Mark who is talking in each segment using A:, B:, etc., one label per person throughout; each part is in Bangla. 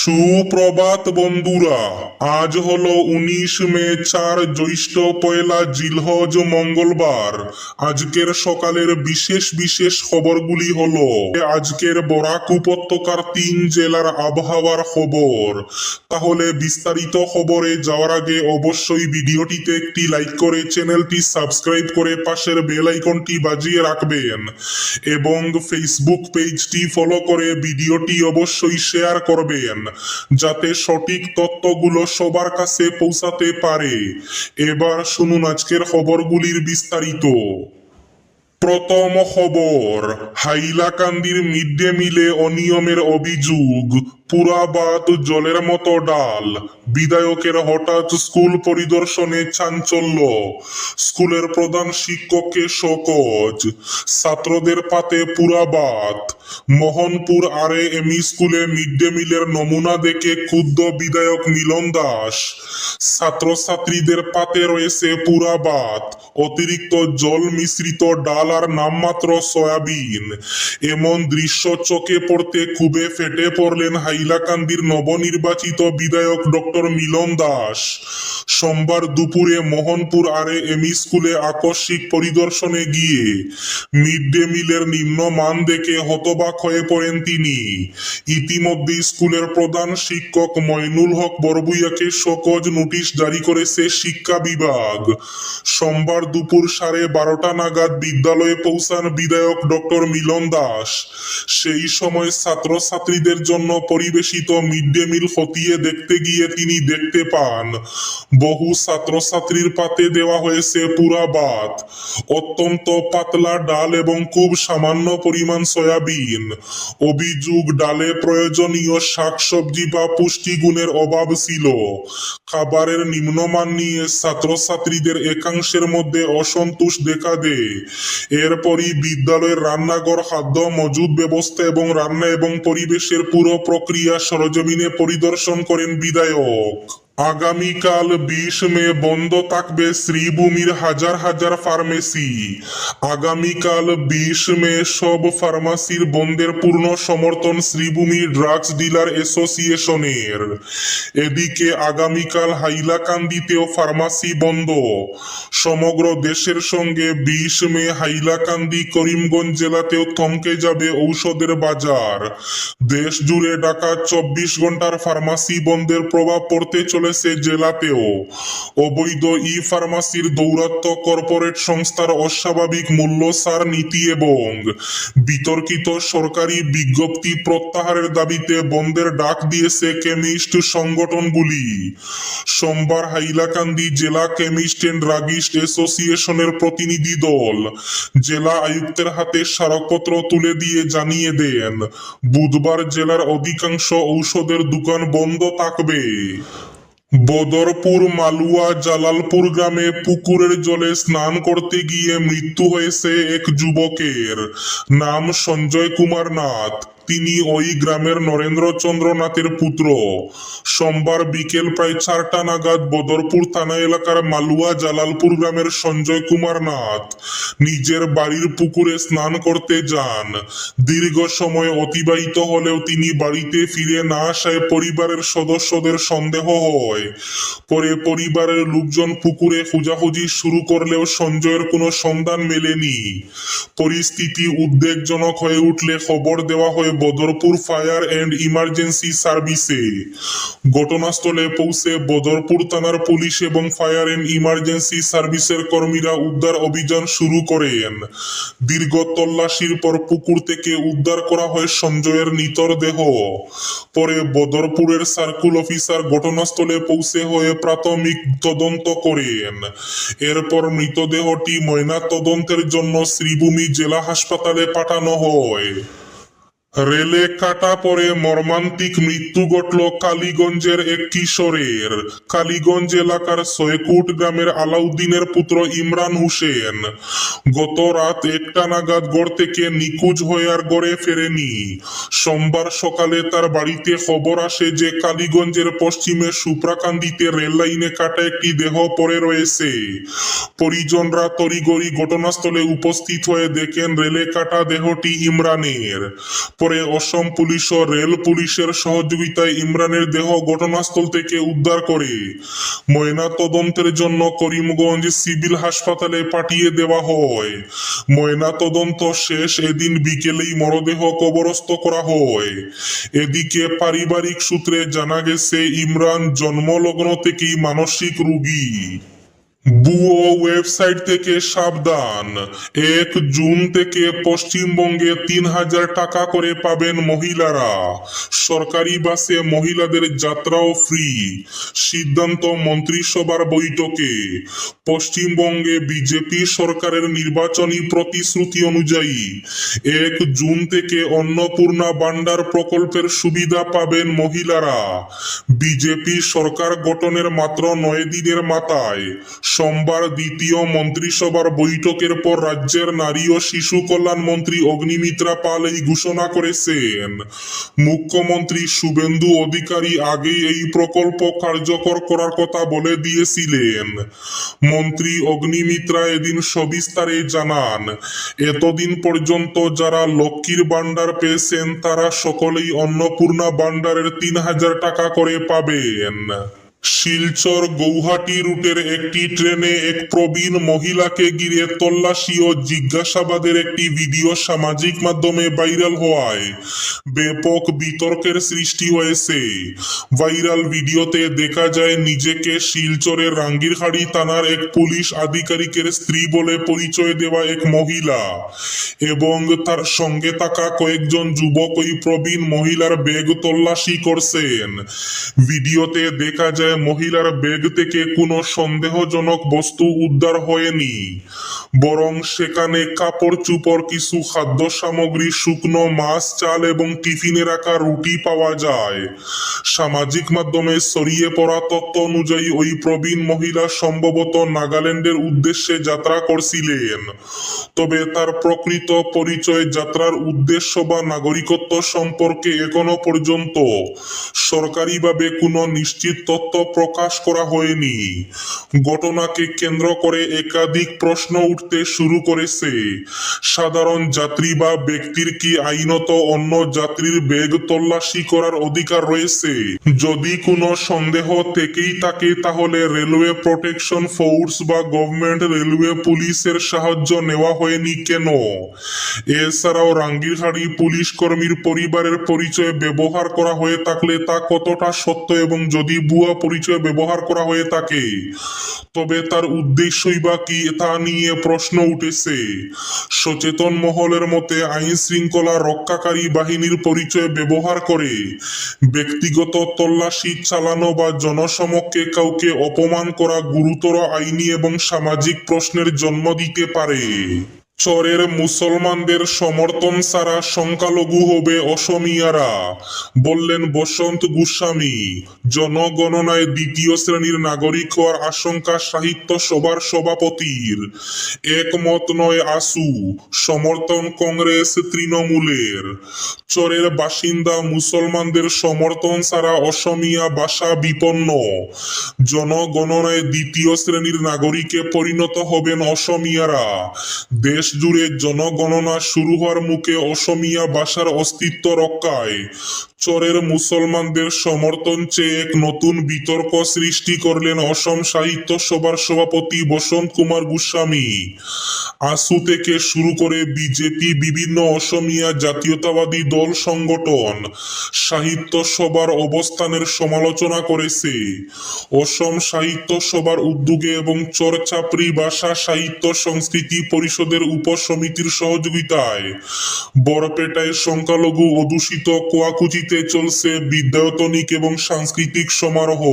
A: সুপ্রভাত বন্ধুরা, আজ হলো 19 মে, 4 জ্যৈষ্ঠ, পয়লা জিলহজ, মঙ্গলবার। আজকের সকালের বিশেষ বিশেষ খবরগুলি হলো আজকের বরাক উপত্যকার 3 জেলার আবহাওয়ার খবর। তাহলে বিস্তারিত খবরে যাওয়ার আগে অবশ্যই ভিডিওটিতে একটি লাইক করে চ্যানেলটি সাবস্ক্রাইব করে পাশের বেল আইকনটি বাজিয়ে রাখবেন এবং ফেসবুক পেজটি ফলো করে ভিডিওটি অবশ্যই শেয়ার করবেন যাতে সঠিক তথ্যগুলো সবার কাছে পৌঁছাতে পারে। এবার শুনুন আজকের খবরগুলির বিস্তারিত। প্রথম খবর, হাইলাকান্দির মিড ডে মিলে অনিয়মের অভিযোগ, পুরা ভাত জলের মতো ডাল। বিধায়কের হঠাৎ স্কুল পরিদর্শনে চাঞ্চল্য, স্কুলের প্রধান শিক্ষককে শোকজ। ছাত্রদের পাতে পুরা ভাত। মোহনপুর আরএএমই স্কুলে মিড ডে মিলের নমুনা দেখে ক্ষুব্ধ বিধায়ক মিলন দাস। ছাত্রছাত্রীদের পাতে রয়েছে পুরা ভাত, অতিরিক্ত জল মিশ্রিত ডাল আর নামমাত্র সয়াবিন। এমন দৃশ্য চোখে পড়তে ক্ষোভে ফেটে পড়লেন হাইলাকান্দির নবনির্বাচিত বিধায়ক ডক্টর মিলন দাস। সোমবার দুপুরে মোহনপুর আরএএমই স্কুলে আকস্মিক পরিদর্শনে গিয়ে মিড ডে মিলের নিম্নমান দেখে হতবাক হয়ে পড়েন তিনি। ইতিমধ্যে স্কুলের প্রধান শিক্ষক মইনুল হক বরভুইয়াকে শোকজ নোটিশ জারি করেছে শিক্ষা বিভাগ। সোমবার দুপুর 12:30 নাগাদ বিদ্যালয়ে পৌঁছান বিধায়ক ডক্টর মিলন দাস। সেই সময় ছাত্রছাত্রীদের জন্য পরিবেশিত মিড ডে মিল খতিয়ে দেখতে গিয়ে তিনি দেখতে পান বহু ছাত্রছাত্রীর পাতে দেওয়া হয়েছে পুরা ভাত, অত্যন্ত পাতলা ডাল এবং খুব সামান্য পরিমাণ সয়াবিন। অভিযোগ, ডালে প্রয়োজনীয় শাকসবজি বা পুষ্টিগুণের অভাব ছিল। খাবারের নিম্নমান নিয়ে ছাত্রছাত্রীদের একাংশের মধ্যে অসন্তোষ দেখা দেয়। এরপরই বিদ্যালয়ের রান্নাঘর, খাদ্য মজুদ ব্যবস্থা এবং রান্না এবং পরিবেশের পুরো প্রক্রিয়া সরজমিনে পরিদর্শন করেন বিধায়ক। আগামীকাল 20 মে বন্ধ থাকবে শ্রীভূমির হাজার হাজার ফার্মেসি। আগামীকাল 20 মে সব ফার্মাসির বন্ধের পূর্ণ সমর্থন শ্রীভূমি ড্রাগস ডিলার অ্যাসোসিয়েশনের। এদিকে আগামীকাল হাইলাকান্দিতেও ফার্মাসি বন্ধ। সমগ্র দেশের সঙ্গে 20 মে হাইলাকান্দি, করিমগঞ্জ জেলাতেও থমকে যাবে ঔষধের বাজার। দেশ জুড়ে ডাকা 24 ঘন্টার ফার্মাসি বন্ধের প্রভাব পড়তে চলেছে জেলাতেও। অবৈধ ই ফার্মাসির দৌরাত্ম্য, কর্পোরেট সংস্থার অস্বাভাবিক মূল্য ছাড় নীতি এবং বিতর্কিত সরকারি বিজ্ঞপ্তি প্রত্যাহারের দাবিতে বন্ধের ডাক দিয়েছে কেমিস্ট সংগঠনগুলি। সোমবার হাইলাকান্দি জেলা কেমিস্ট এন্ড ড্রাগিস্ট অ্যাসোসিয়েশনের প্রতিনিধি দল জেলা আয়ুক্তের হাতে স্মারকপত্র তুলে দিয়ে জানিয়ে দেন বুধবার জেলার অধিকাংশ ঔষধের দোকান বন্ধ থাকবে। বদরপুর মালুয়া জালালপুর গ্রামে পুকুরের জলে স্নান করতে গিয়ে মৃত্যু হয়েছে এক যুবকের। নাম সঞ্জয় কুমার নাথ। তিনি ওই গ্রামের নরেন্দ্রচন্দ্র নাথের পুত্র। সোমবার বিকেল প্রায় 4টা নাগাদ বদরপুর থানা এলাকার মালুয়া জালালপুর গ্রামের সঞ্জয় কুমার নাথ নিজের বাড়ির পুকুরে স্নান করতে যান। দীর্ঘ সময় অতিবাহিত হলেও তিনি বাড়িতে ফিরে না আসায় পরিবারের সদস্যদের সন্দেহ হয়। পরে পরিবারের লোকজন পুকুরে খোঁজাখুঁজি শুরু করলেও সঞ্জয়ের কোনো সন্ধান মেলেনি। পরিস্থিতি উদ্বেগজনক হয়ে উঠলে খবর দেওয়া হয় বদরপুর ফায়ার এন্ড ইমার্জেন্সি সার্ভিসে। ঘটনাস্থলে পৌঁছে বদরপুর থানার পুলিশ এবং ফায়ার এন্ড ইমার্জেন্সি সার্ভিসের কর্মীরা উদ্ধার অভিযান শুরু করেন। দীর্ঘ তল্লাশির পর পুকুর থেকে উদ্ধার করা হয় সঞ্জয়ের মৃতদেহ। পরে বদরপুরের সার্কুল অফিসার ঘটনাস্থলে পৌঁছে হয়ে প্রাথমিক তদন্ত করেন। এরপর মৃতদেহটি ময়না তদন্তের জন্য শ্রীভূমি জেলা হাসপাতালে পাঠানো হয়। রেলে কাটা পড়ে মর্মান্তিক মৃত্যু ঘটল কালীগঞ্জের এক কিশোরের। কালীগঞ্জ এলাকার সৈকুট গ্রামের আলাউদ্দিনের পুত্র ইমরান হোসেন গত রাত 1টা নাগাদ গড় থেকে নিখোঁজ হয়ে আর গড়ে ফেরেনি। সোমবার সকালে তার বাড়িতে খবর আসে যে কালীগঞ্জের পশ্চিমে সুপ্রাকান্দিতে রেল লাইনে কাটা একটি দেহ পড়ে রয়েছে। পরিজনরা তড়িঘড়ি ঘটনাস্থলে উপস্থিত হয়ে দেখেন রেলে কাটা দেহটি ইমরানের। পরে অসম পুলিশ ও রেল পুলিশের সহযোগিতায় ইমরানের দেহ ঘটনাস্থল থেকে উদ্ধার করে ময়না তদন্তের জন্য করিমগঞ্জ সিভিল হাসপাতালে পাঠিয়ে দেওয়া হয়। ময়না তদন্ত শেষ এদিন বিকেলেই মরদেহ কবরস্থ করা হয়। এদিকে পারিবারিক সূত্রে জানা গেছে ইমরান জন্মলগ্ন থেকেই মানসিক রোগী। ভুয়ো ওয়েবসাইট থেকে সাবধান। 1 জুন থেকে পশ্চিমবঙ্গে 3000 টাকা করে পাবেন মহিলারা। সরকারি বাসে মহিলাদের যাত্রাও ফ্রি। সিদ্ধান্ত মন্ত্রিসভার বৈঠকে। পশ্চিমবঙ্গে বিজেপি সরকারের নির্বাচনী প্রতিশ্রুতি অনুযায়ী 1 জুন থেকে অন্নপূর্ণা ভান্ডার প্রকল্পের সুবিধা পাবেন মহিলারা। বিজেপি সরকার গঠনের মাত্র 9 দিনের মাথায় সোমবার দ্বিতীয় মন্ত্রিসভার বৈঠকের পর রাজ্যের নারী ও শিশু কল্যাণ মন্ত্রী অগ্নিমিত্রা পাল এই ঘোষণা করেছেন। মুখ্যমন্ত্রী শুভেন্দু অধিকারী আগেই এই প্রকল্প কার্যকর করার কথা বলে দিয়েছিলেন। মন্ত্রী অগ্নিমিত্রা এদিন সবিস্তারে জানান, এতদিন পর্যন্ত যারা লক্ষ্মীর ভান্ডার পেয়েছেন তারা সকলেই অন্নপূর্ণা ভান্ডারের 3000 টাকা করে পাবেন। শিলচর গৌহাটি রুটের একটি ট্রেনে এক প্রবীণ মহিলাকে ঘিরে তল্লাশি ও জিজ্ঞাসাবাদের একটি ভিডিও সামাজিক মাধ্যমে ভাইরাল হওয়ায় ব্যাপক বিতর্কের সৃষ্টি হয়েছে। ভাইরাল ভিডিওতে দেখা যায় নিজেকে শিলচরের রাঙ্গিরহাড়ি থানার এক পুলিশ আধিকারিকের স্ত্রী বলে পরিচয় দেওয়া এক মহিলা এবং তার সঙ্গে থাকা কয়েকজন যুবক ওই প্রবীণ মহিলার ব্যাগ তল্লাশি করছেন। ভিডিওতে দেখা যায় মহিলার ব্যাগ থেকে কোনো সন্দেহজনক বস্তু উদ্ধার হয়নি, বরং সেখানে কাপড় চোপড়, কিছু খাদ্য সামগ্রী, শুকনো মাছ, চাল এবং টিফিনে রাখা রুটি পাওয়া যায়। সামাজিক মাধ্যমে ছড়িয়ে পড়া তথ্য অনুযায়ী ওই প্রবীণ মহিলা সম্ভবত নাগাল্যান্ডের উদ্দেশ্যে যাত্রা করছিলেন। তবে তার প্রকৃত পরিচয়, যাত্রার উদ্দেশ্য বা নাগরিকত্ব সম্পর্কে এখনো পর্যন্ত সরকারিভাবে কোনো নিশ্চিত তথ্য প্রকাশ করা হয়নি। ঘটনাকে কেন্দ্র করে একাধিক প্রশ্ন উঠতে শুরু করেছে। সাধারণ যাত্রী বা ব্যক্তির কি আইনত অন্য যাত্রীর ব্যাগ তল্লাশি করার অধিকার রয়েছে? যদি কোনো সন্দেহ থেকেই থাকে তাহলে রেলওয়ে প্রোটেকশন ফোর্স বা গভর্নমেন্ট রেলওয়ে পুলিশের সাহায্য নেওয়া হয়নি কেন? এছাড়াও রাঙ্গিরহাড়ি পুলিশ কর্মীর পরিবারের পরিচয় ব্যবহার করা হয়ে থাকলে তা কতটা সত্য, এবং যদি ভুয়া পরিচয় ব্যবহার করা হয়ে থাকে তবে তার উদ্দেশ্যই বা কি, তা নিয়ে প্রশ্ন উঠেছে। সচেতন মহলের মতে আইন শৃঙ্খলা রক্ষাকারী বাহিনীর পরিচয় ব্যবহার করে ব্যক্তিগত তল্লাশি চালানো বা জনসমক্ষে কাউকে অপমান করা গুরুতর আইনি এবং সামাজিক প্রশ্নের জন্ম দিতে পারে। চরের মুসলমানদের সমর্থন ছাড়া সংখ্যালঘু হবে অসমিয়ারা, বললেন বসন্ত গোস্বামী। জনগণনায় 2য় শ্রেণীর নাগরিক হওয়ার আশঙ্কা সাহিত্য সভার সভাপতির। একমত নয় আসু, সমর্থন কংগ্রেস তৃণমূলের। চরের বাসিন্দা মুসলমানদের সমর্থন ছাড়া অসমিয়া ভাষা বিপন্ন। জনগণনায় 2য় শ্রেণীর নাগরিকে পরিণত হবেন অসমিয়ারা। দেশ জুড়ে জনগণনা শুরু হওয়ার মুখে অসমিয়া ভাষার অস্তিত্ব রক্ষায় চরের মুসলমানদের সমর্থন চেয়ে এক নতুন বিতর্ক সৃষ্টি করলেন অসম সাহিত্য সভার সভাপতি বসন্ত কুমার গোস্বামী। আসু থেকে শুরু করে বিজেপি, বিভিন্ন অসমিয়া জাতীয়তাবাদী দল সংগঠন সাহিত্য সভার অবস্থানের সমালোচনা করেছে। অসম সাহিত্য সভার উদ্যোগে এবং চরচাপড়ি ভাষা সাহিত্য সংস্কৃতি পরিষদের উপসমিতির সহযোগিতায় বরপেটায় সংখ্যালঘু অধ্যুষিত কোয়াকুচিতে চলছে বিদ্যায়তনিক এবং সাংস্কৃতিক সমারোহ।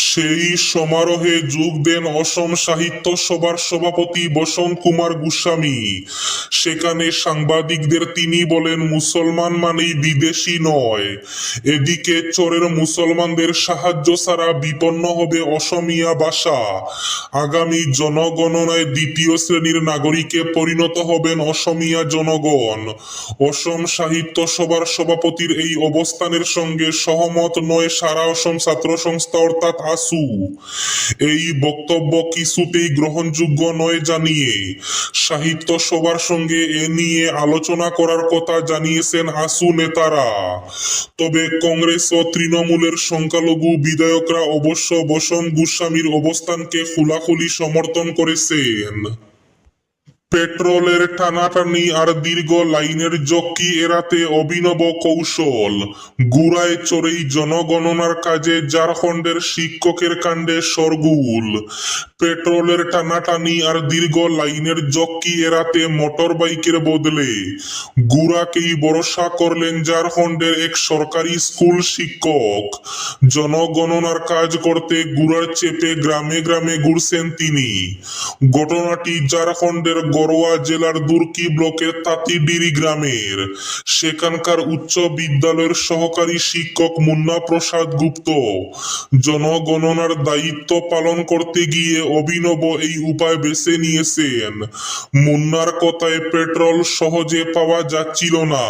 A: সেই সমারোহে যোগ দেন অসম সাহিত্য সভার সভাপতি বসন্ত কুমার গোস্বামী। সেখানে সাংবাদিকদের তিনি বলেন, মুসলমান মানেই বিদেশি নয়। এদিকে চরের মুসলমানদের সাহায্য ছাড়া বিপন্ন হবে অসমিয়া ভাষা। আগামী জনগণনায় 2য় শ্রেণীর নাগরিকে পরিণত পরিণত হবেন অসমিয়া জনগণ। অসম সাহিত্য সভার সভাপতির এই অবস্থানের সঙ্গে সহমত নয় সারা অসম ছাত্র সংস্থা অর্থাৎ আসু। এই বক্তব্য কিছুতেই গ্রহণযোগ্য নয় জানিয়ে সাহিত্য সভার সঙ্গে এ নিয়ে আলোচনা করার কথা জানিয়েছেন আসু নেতারা। তবে কংগ্রেস ও তৃণমূলের সংখ্যালঘু বিধায়করা অবশ্য বসম গোস্বামীর অবস্থানকে খোলাখুলি সমর্থন করেছেন। পেট্রোলের টানাটানি আর দীর্ঘ লাইনের জকি এড়াতে অভিনব কৌশল। গুড়ায় চড়েই জনগণনার কাজে ঝাড়খণ্ডের শিক্ষকের কাণ্ডে শোরগোল। পেট্রোলের টানাটানি আর দীর্ঘ লাইনের জকি এড়াতে মোটর বাইকের বদলে গুড়াকেই ভরসা করলেন ঝাড়খণ্ডের এক সরকারি স্কুল শিক্ষক। জনগণনার কাজ করতে গুড়ার চেপে গ্রামে গ্রামে ঘুরছেন তিনি। ঘটনাটি ঝাড়খণ্ডের গড়োয়া জেলার দুর্কি ব্লকের তাঁতিডিরি গ্রামের। সেখানকার উচ্চ বিদ্যালয়ের সহকারী শিক্ষক মুন্না প্রসাদ গুপ্ত জনগণনার দায়িত্ব পালন করতে গিয়ে অভিনব এই উপায় বেছে নিয়েছেন। মুন্নার কথায় পেট্রোল সহজে পাওয়া যাচ্ছিল না,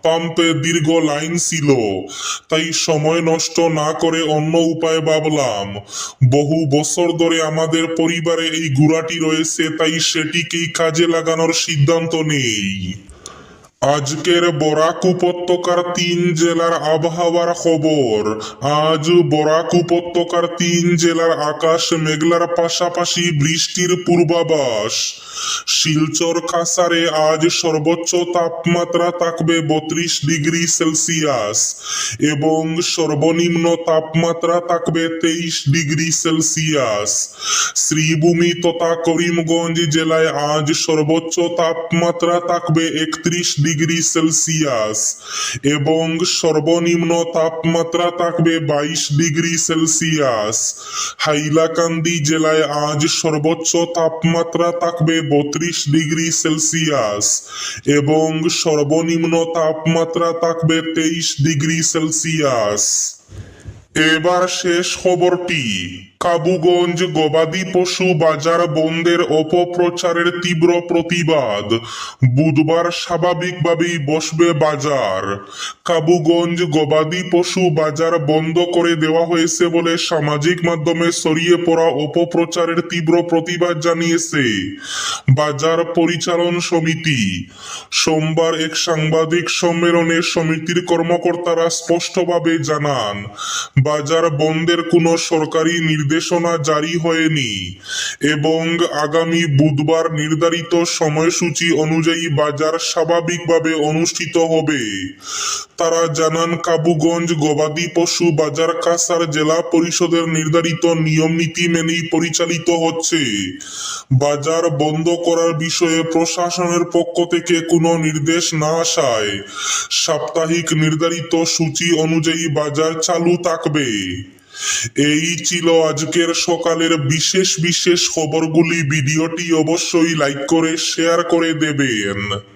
A: পাম্পে দীর্ঘ লাইন ছিল, তাই সময় নষ্ট না করে অন্য উপায় ভাবলাম। বহু বছর ধরে আমাদের পরিবারে এই ঘোড়াটি রয়েছে, তাই সেটিকেই কাজে লাগানোর সিদ্ধান্ত নেই। আজকের বরাক উপত্যকার 3 জেলার আবহাওয়ার খবর। আজ বরাক উপত্যকার 3 জেলার আকাশ মেঘলার পাশাপাশি বৃষ্টির পূর্বাভাস। শিলচর কাছাড়ে আজ সর্বোচ্চ তাপমাত্রা থাকবে 32 ডিগ্রি সেলসিয়াস এবং সর্বনিম্ন তাপমাত্রা থাকবে 23 ডিগ্রি সেলসিয়াস। শ্রীভূমি তথা করিমগঞ্জ জেলায় আজ সর্বোচ্চ তাপমাত্রা থাকবে 31 ডিগ্রি সেলসিয়াস এবং সর্বনিম্ন তাপমাত্রা থাকবে 22 ডিগ্রি সেলসিয়াস। হাইলাকান্দি জেলায় আজ সর্বোচ্চ তাপমাত্রা থাকবে 32 ডিগ্রি সেলসিয়াস এবং সর্বনিম্ন তাপমাত্রা থাকবে 23 ডিগ্রি সেলসিয়াস। এবার শেষ খবরটি। কাবুগঞ্জ গবাদি পশু বাজার বন্ধের অপপ্রচারের তীব্র প্রতিবাদ। বুধবার স্বাভাবিকভাবেই বসবে বাজার। কাবুগঞ্জ গবাদি পশু বাজার বন্ধ করে দেওয়া হয়েছে বলে সামাজিক মাধ্যমে ছড়িয়ে পড়া অপপ্রচারের তীব্র প্রতিবাদ জানিয়েছে বাজার পরিচালন সমিতি। সোমবার এক সাংবাদিক সম্মেলনে সমিতির কর্মকর্তারা স্পষ্টভাবে জানান, বাজার বন্ধের কোনো সরকারি নির্দেশনা জারি হয়নি এবং আগামী বুধবার নির্ধারিত সময়সূচি অনুযায়ী বাজার স্বাভাবিকভাবে অনুষ্ঠিত হবে। তারা জানান, কাবুগঞ্জ গবাদি পশু বাজার কাছাড় জেলা পরিষদের নির্ধারিত নিয়ম নীতি মেনেই পরিচালিত হচ্ছে। বাজার বন্ধ করার বিষয়ে প্রশাসনের পক্ষ থেকে কোনো নির্দেশ না আসায় সাপ্তাহিক নির্ধারিত সূচি অনুযায়ী বাজার চালু থাকবে। এই ছিল আজকের সকালের বিশেষ খবরগুলি। ভিডিওটি অবশ্যই লাইক করে শেয়ার করে দেবেন।